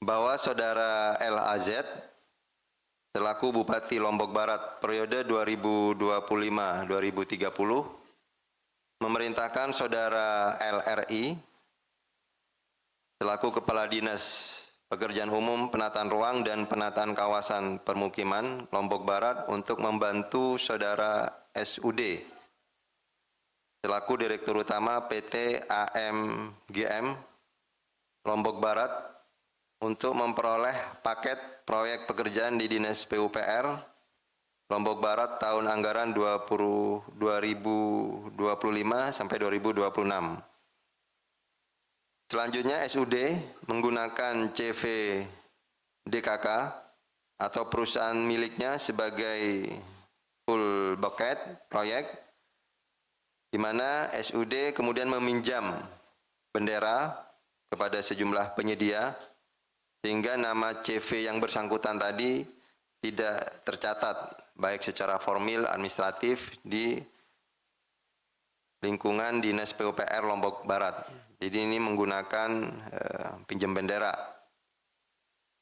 bahwa Saudara LAZ selaku Bupati Lombok Barat periode 2025-2030 memerintahkan Saudara LRI selaku Kepala Dinas Pekerjaan Umum, Penataan Ruang dan Penataan Kawasan Permukiman Lombok Barat untuk membantu Saudara SUD selaku Direktur Utama PT AMGM Lombok Barat untuk memperoleh paket proyek pekerjaan di Dinas PUPR Lombok Barat tahun anggaran 2025 sampai 2026. Selanjutnya SUD menggunakan CV DKK atau perusahaan miliknya sebagai full bucket proyek, di mana SUD kemudian meminjam bendera kepada sejumlah penyedia sehingga nama CV yang bersangkutan tadi tidak tercatat baik secara formil administratif di lingkungan Dinas PUPR Lombok Barat. Jadi ini menggunakan pinjam bendera.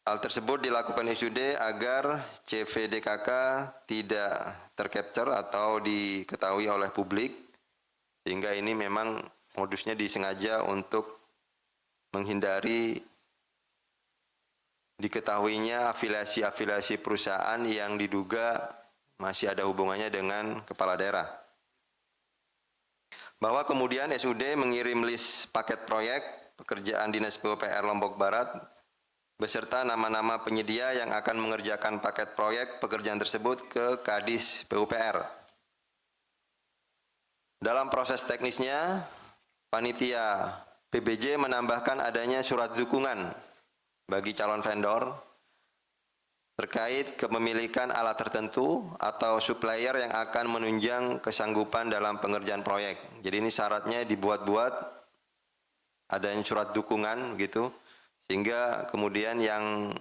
Hal tersebut dilakukan SUD agar CV DKK tidak tercapture atau diketahui oleh publik, sehingga ini memang modusnya disengaja untuk menghindari diketahuinya afiliasi-afiliasi perusahaan yang diduga masih ada hubungannya dengan kepala daerah. Bahwa kemudian SUD mengirim list paket proyek pekerjaan Dinas PUPR Lombok Barat beserta nama-nama penyedia yang akan mengerjakan paket proyek pekerjaan tersebut ke Kadis PUPR. Dalam proses teknisnya, panitia PBJ menambahkan adanya surat dukungan bagi calon vendor terkait kepemilikan alat tertentu atau supplier yang akan menunjang kesanggupan dalam pengerjaan proyek. Jadi ini syaratnya dibuat-buat, adanya surat dukungan gitu, sehingga kemudian yang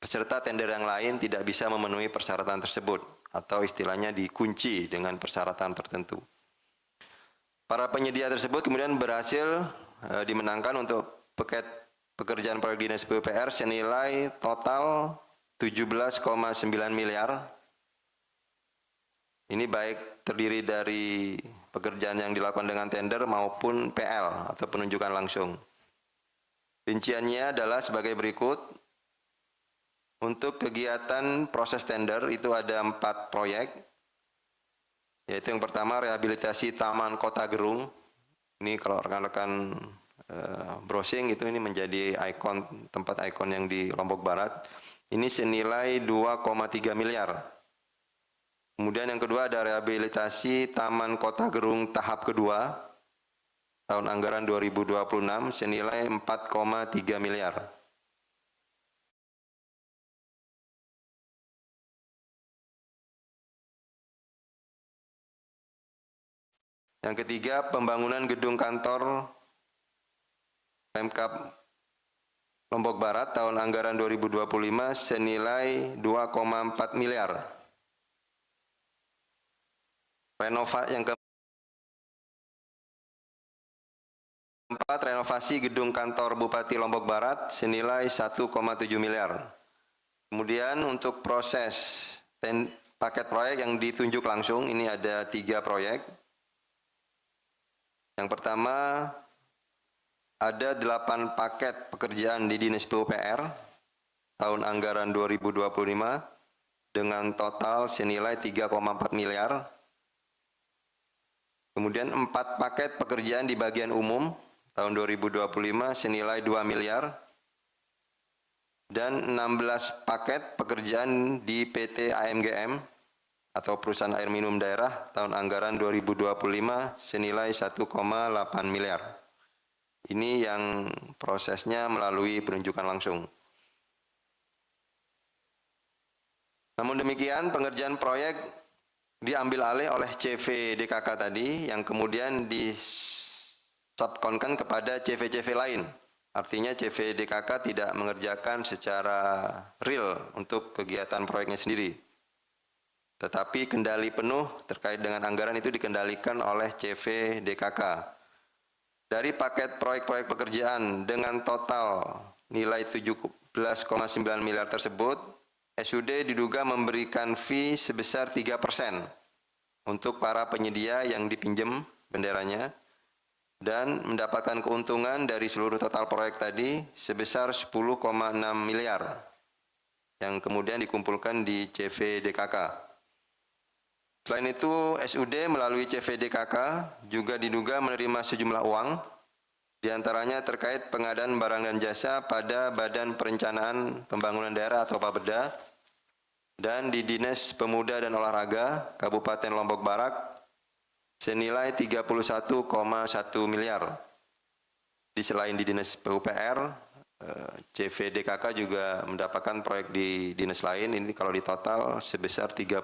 peserta tender yang lain tidak bisa memenuhi persyaratan tersebut atau istilahnya dikunci dengan persyaratan tertentu. Para penyedia tersebut kemudian berhasil dimenangkan untuk pekerjaan proyek Dinas PUPR senilai total 17,9 miliar. Ini baik terdiri dari pekerjaan yang dilakukan dengan tender maupun PL atau penunjukan langsung. Rinciannya adalah sebagai berikut. Untuk kegiatan proses tender itu ada 4 proyek, yaitu yang pertama rehabilitasi Taman Kota Gerung. Ini kalau rekan-rekan browsing itu ini menjadi tempat ikon yang di Lombok Barat. Ini senilai 2,3 miliar. Kemudian yang kedua ada rehabilitasi Taman Kota Gerung tahap kedua tahun anggaran 2026 senilai 4,3 miliar. Yang ketiga pembangunan gedung kantor Pemkab Lombok Barat tahun anggaran 2025 senilai 2,4 miliar. Yang keempat, renovasi gedung kantor Bupati Lombok Barat senilai 1,7 miliar. Kemudian untuk proses paket proyek yang ditunjuk langsung, ini ada 3 proyek. Yang pertama, ada 8 paket pekerjaan di Dinas PUPR tahun anggaran 2025 dengan total senilai 3,4 miliar. Kemudian 4 paket pekerjaan di bagian umum tahun 2025 senilai 2 miliar. Dan 16 paket pekerjaan di PT AMGM atau Perusahaan Air Minum Daerah tahun anggaran 2025 senilai 1,8 miliar. Ini yang prosesnya melalui penunjukan langsung. Namun demikian, pengerjaan proyek diambil alih oleh CV DKK tadi yang kemudian disubkonkan kepada CV-CV lain. Artinya CV DKK tidak mengerjakan secara real untuk kegiatan proyeknya sendiri. Tetapi kendali penuh terkait dengan anggaran itu dikendalikan oleh CV DKK. Dari paket proyek-proyek pekerjaan dengan total nilai 17,9 miliar tersebut, SUD diduga memberikan fee sebesar 3% untuk para penyedia yang dipinjam benderanya dan mendapatkan keuntungan dari seluruh total proyek tadi sebesar 10,6 miliar yang kemudian dikumpulkan di CVDKK. Selain itu, SUD melalui CVDKK juga diduga menerima sejumlah uang, diantaranya terkait pengadaan barang dan jasa pada Badan Perencanaan Pembangunan Daerah atau Bapeda dan di Dinas Pemuda dan Olahraga Kabupaten Lombok Barat senilai 31,1 miliar. Di selain di Dinas PUPR, CVDKK juga mendapatkan proyek di dinas lain, ini kalau di total sebesar 31,1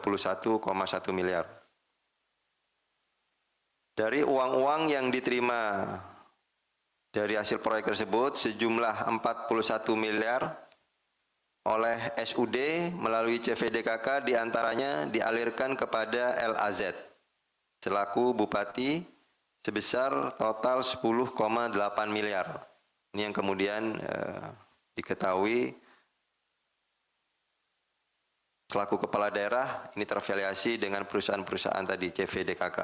miliar. Dari uang-uang yang diterima dari hasil proyek tersebut, sejumlah 41 miliar oleh SUD melalui CVDKK diantaranya dialirkan kepada LAZ selaku Bupati sebesar total 10,8 miliar. Ini yang kemudian diketahui selaku kepala daerah ini terafiliasi dengan perusahaan-perusahaan tadi CVDKK.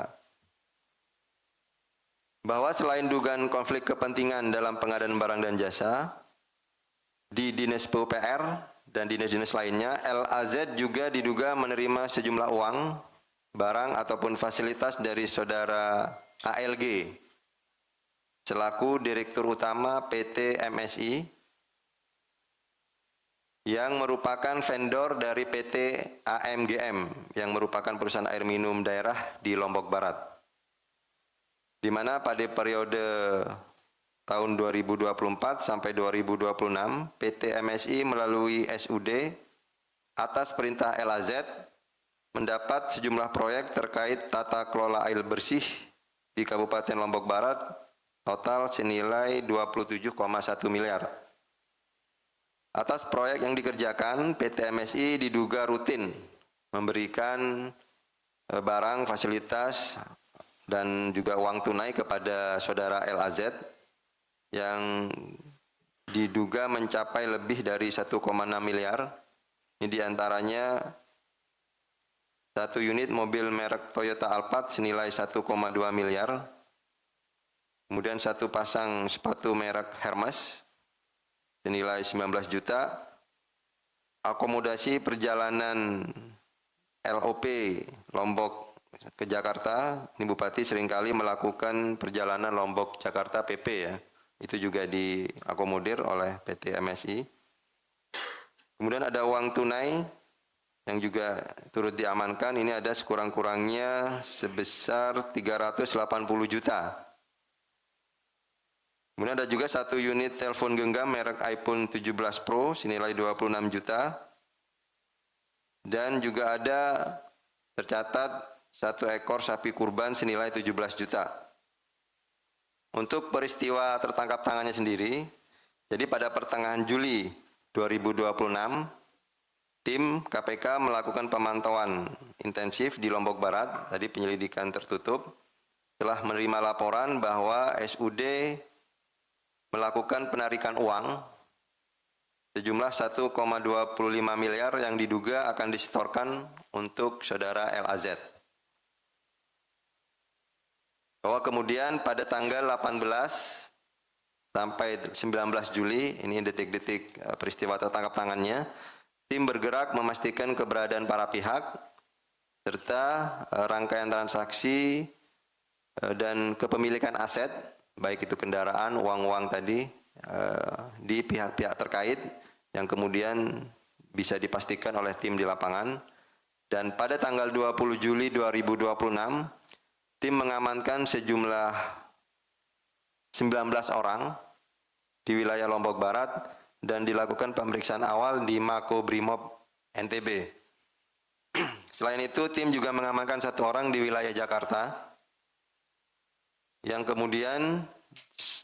Bahwa selain dugaan konflik kepentingan dalam pengadaan barang dan jasa, di Dinas PUPR dan dinas-dinas lainnya, LAZ juga diduga menerima sejumlah uang, barang ataupun fasilitas dari saudara ALG, selaku Direktur Utama PT MSI, yang merupakan vendor dari PT AMGM, yang merupakan perusahaan air minum daerah di Lombok Barat. Di mana pada periode tahun 2024 sampai 2026, PT MSI melalui SUD atas perintah LAZ mendapat sejumlah proyek terkait tata kelola air bersih di Kabupaten Lombok Barat total senilai 27,1 miliar. Atas proyek yang dikerjakan, PT MSI diduga rutin memberikan barang, fasilitas, dan juga uang tunai kepada saudara LAZ yang diduga mencapai lebih dari 1,6 miliar. Ini diantaranya satu unit mobil merek Toyota Alphard senilai 1,2 miliar. Kemudian satu pasang sepatu merek Hermes senilai 19 juta. Akomodasi perjalanan LOP Lombok ke Jakarta, ini Bupati seringkali melakukan perjalanan Lombok Jakarta PP ya. Itu juga diakomodir oleh PT MSI. Kemudian ada uang tunai yang juga turut diamankan, ini ada sekurang-kurangnya sebesar 380 juta. Kemudian ada juga satu unit telepon genggam merek iPhone 17 Pro senilai 26 juta. Dan juga ada tercatat satu ekor sapi kurban senilai 17 juta. Untuk peristiwa tertangkap tangannya sendiri, jadi pada pertengahan Juli 2026, tim KPK melakukan pemantauan intensif di Lombok Barat, tadi penyelidikan tertutup, setelah menerima laporan bahwa SUD melakukan penarikan uang sejumlah 1,25 miliar yang diduga akan disetorkan untuk saudara LAZ. Bahwa kemudian pada tanggal 18 sampai 19 Juli, ini detik-detik peristiwa tertangkap tangannya, tim bergerak memastikan keberadaan para pihak, serta rangkaian transaksi dan kepemilikan aset, baik itu kendaraan, uang-uang tadi, di pihak-pihak terkait, yang kemudian bisa dipastikan oleh tim di lapangan. Dan pada tanggal 20 Juli 2026, tim mengamankan sejumlah 19 orang di wilayah Lombok Barat dan dilakukan pemeriksaan awal di Mako Brimob NTB. Selain itu, tim juga mengamankan satu orang di wilayah Jakarta yang kemudian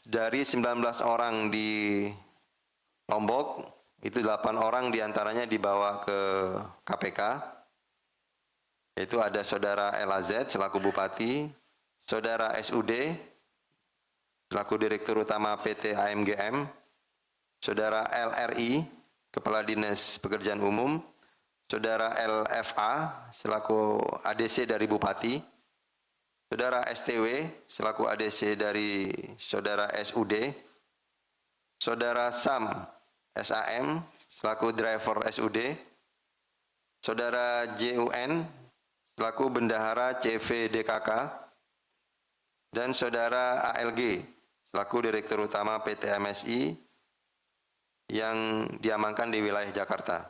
dari 19 orang di Lombok, itu 8 orang diantaranya dibawa ke KPK. Itu ada saudara LAZ selaku Bupati, saudara SUD selaku Direktur Utama PT AMGM, Saudara LRI, Kepala Dinas Pekerjaan Umum, Saudara LFA selaku ADC dari Bupati, Saudara STW selaku ADC dari Saudara SUD, Saudara SAM selaku driver SUD, Saudara JUN selaku Bendahara CV DKK, dan Saudara ALG selaku Direktur Utama PT MSI yang diamankan di wilayah Jakarta.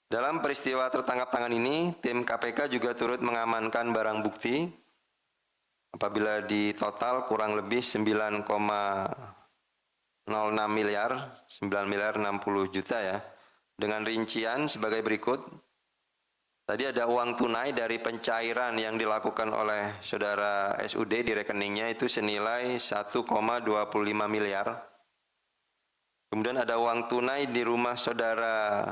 Dalam peristiwa tertangkap tangan ini, tim KPK juga turut mengamankan barang bukti apabila di total kurang lebih 9,06 miliar, 9 miliar 60 juta ya. Dengan rincian sebagai berikut. Tadi ada uang tunai dari pencairan yang dilakukan oleh Saudara SUD di rekeningnya itu senilai 1,25 miliar. Kemudian ada uang tunai di rumah Saudara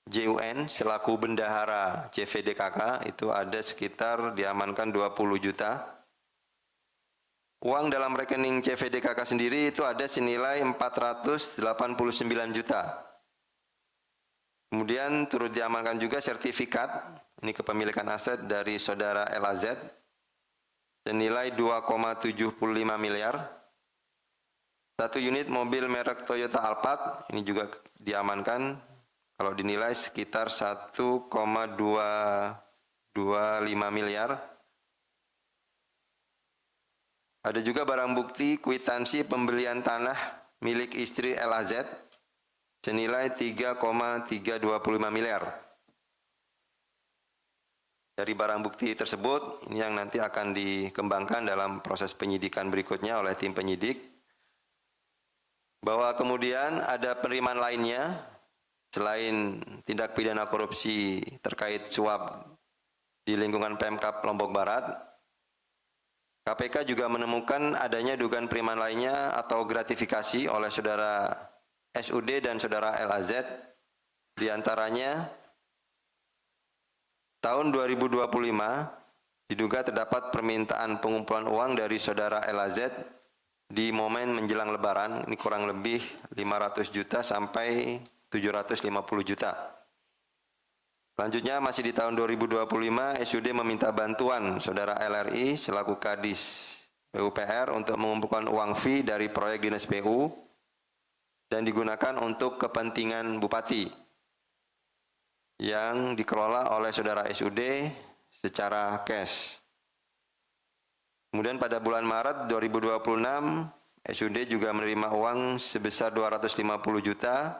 JUN selaku Bendahara CVDKK itu ada sekitar diamankan 20 juta. Uang dalam rekening CVDKK sendiri itu ada senilai 489 juta. Kemudian turut diamankan juga sertifikat ini kepemilikan aset dari Saudara LAZ senilai 2,75 miliar. Satu unit mobil merek Toyota Alphard ini juga diamankan kalau dinilai sekitar 1,225 miliar. Ada juga barang bukti kwitansi pembelian tanah milik istri LAZ senilai 3,325 miliar. Dari barang bukti tersebut ini yang nanti akan dikembangkan dalam proses penyidikan berikutnya oleh tim penyidik. Bahwa kemudian ada penerimaan lainnya selain tindak pidana korupsi terkait suap di lingkungan Pemkab Lombok Barat, KPK juga menemukan adanya dugaan penerimaan lainnya atau gratifikasi oleh Saudara SUD dan Saudara LAZ, diantaranya tahun 2025 diduga terdapat permintaan pengumpulan uang dari Saudara LAZ di momen menjelang Lebaran, ini kurang lebih 500 juta sampai 750 juta. Selanjutnya masih di tahun 2025, SUD meminta bantuan Saudara LRI selaku Kadis PUPR untuk mengumpulkan uang fee dari proyek Dinas PU dan digunakan untuk kepentingan Bupati yang dikelola oleh Saudara SUD secara cash. Kemudian pada bulan Maret 2026, SUD juga menerima uang sebesar 250 juta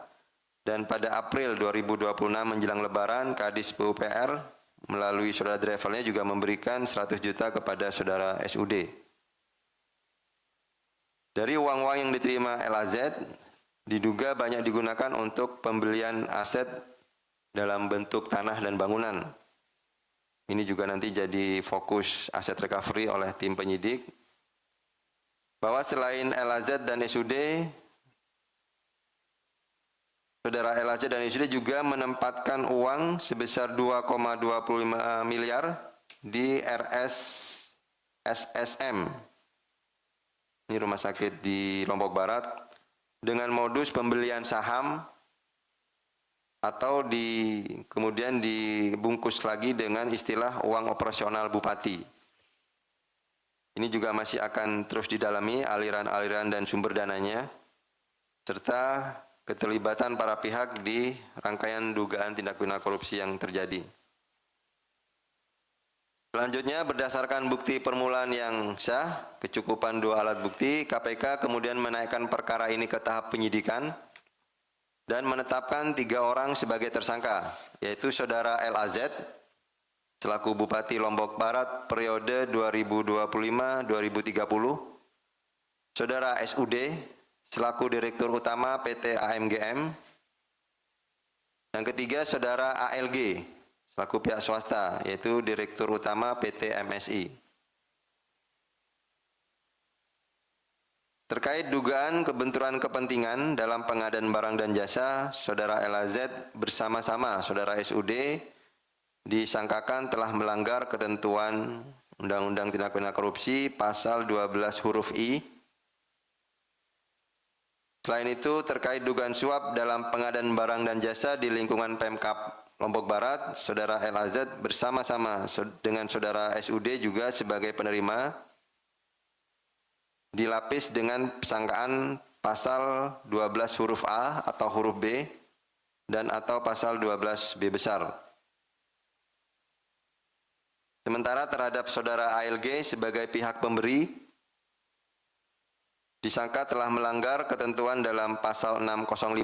dan pada April 2026 menjelang Lebaran, Kadis PUPR melalui saudara drivernya juga memberikan 100 juta kepada Saudara SUD. Dari uang-uang yang diterima LAZ, diduga banyak digunakan untuk pembelian aset dalam bentuk tanah dan bangunan. Ini juga nanti jadi fokus aset recovery oleh tim penyidik. Bahwa selain LAZ dan SUD, Saudara LAZ dan SUD juga menempatkan uang sebesar 2,25 miliar di SSM. Ini rumah sakit di Lombok Barat dengan modus pembelian saham atau kemudian dibungkus lagi dengan istilah uang operasional Bupati. Ini juga masih akan terus didalami aliran-aliran dan sumber dananya, serta keterlibatan para pihak di rangkaian dugaan tindak pidana korupsi yang terjadi. Selanjutnya, berdasarkan bukti permulaan yang sah, kecukupan 2 alat bukti, KPK kemudian menaikkan perkara ini ke tahap penyidikan dan menetapkan 3 orang sebagai tersangka, yaitu Saudara LAZ selaku Bupati Lombok Barat periode 2025-2030, Saudara SUD selaku Direktur Utama PT AMGM, yang ketiga Saudara ALG selaku pihak swasta, yaitu Direktur Utama PT MSI. Terkait dugaan kebenturan kepentingan dalam pengadaan barang dan jasa, Saudara LAZ bersama-sama Saudara SUD disangkakan telah melanggar ketentuan Undang-Undang Tindak Pidana Korupsi pasal 12 huruf I Selain itu, terkait dugaan suap dalam pengadaan barang dan jasa di lingkungan Pemkab Lombok Barat, Saudara LAZ bersama-sama dengan Saudara SUD juga sebagai penerima dilapis dengan sangkaan pasal 12 huruf A atau huruf B dan atau pasal 12 B besar. Sementara terhadap Saudara ALG sebagai pihak pemberi, disangka telah melanggar ketentuan dalam pasal 605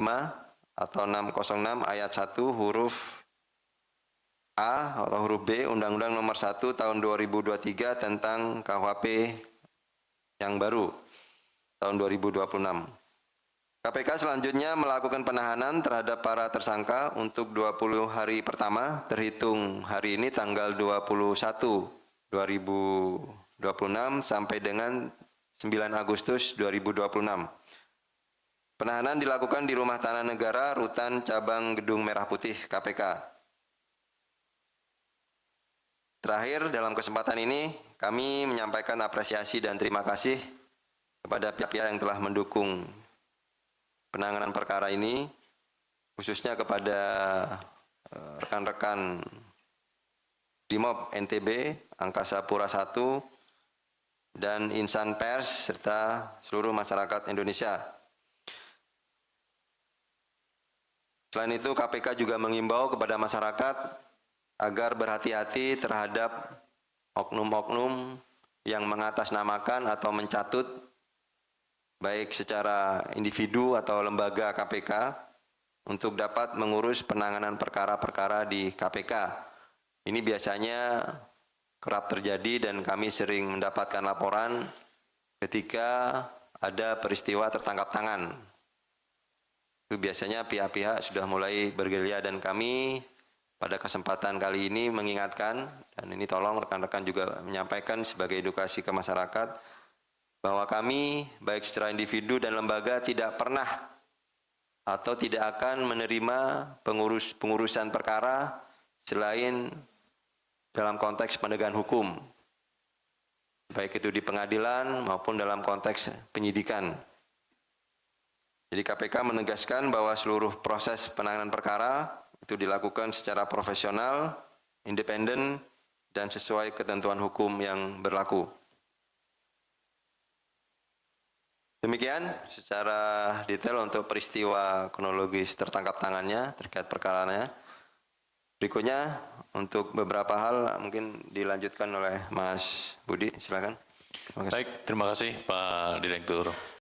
atau 606 ayat 1 huruf A atau huruf B Undang-Undang Nomor 1 Tahun 2023 tentang KUHP yang baru tahun 2026. KPK selanjutnya melakukan penahanan terhadap para tersangka untuk 20 hari pertama terhitung hari ini tanggal 21 2026 sampai dengan 9 Agustus 2026. Penahanan dilakukan di Rumah Tahanan Negara, Rutan Cabang Gedung Merah Putih KPK. Terakhir, dalam kesempatan ini kami menyampaikan apresiasi dan terima kasih kepada pihak-pihak yang telah mendukung penanganan perkara ini, khususnya kepada rekan-rekan Brimob NTB, Angkasa Pura I, dan insan pers serta seluruh masyarakat Indonesia. Selain itu, KPK juga mengimbau kepada masyarakat agar berhati-hati terhadap oknum-oknum yang mengatasnamakan atau mencatut baik secara individu atau lembaga KPK untuk dapat mengurus penanganan perkara-perkara di KPK. Ini biasanya kerap terjadi dan kami sering mendapatkan laporan ketika ada peristiwa tertangkap tangan. Itu biasanya pihak-pihak sudah mulai bergerilya dan kami pada kesempatan kali ini mengingatkan, dan ini tolong rekan-rekan juga menyampaikan sebagai edukasi ke masyarakat, bahwa kami baik secara individu dan lembaga tidak pernah atau tidak akan menerima pengurusan perkara selain dalam konteks penegakan hukum, baik itu di pengadilan maupun dalam konteks penyidikan. Jadi KPK menegaskan bahwa seluruh proses penanganan perkara itu dilakukan secara profesional, independen, dan sesuai ketentuan hukum yang berlaku. Demikian secara detail untuk peristiwa kronologis tertangkap tangannya terkait perkaranya. Berikutnya untuk beberapa hal mungkin dilanjutkan oleh Mas Budi, silakan. Baik, terima kasih Pak Direktur.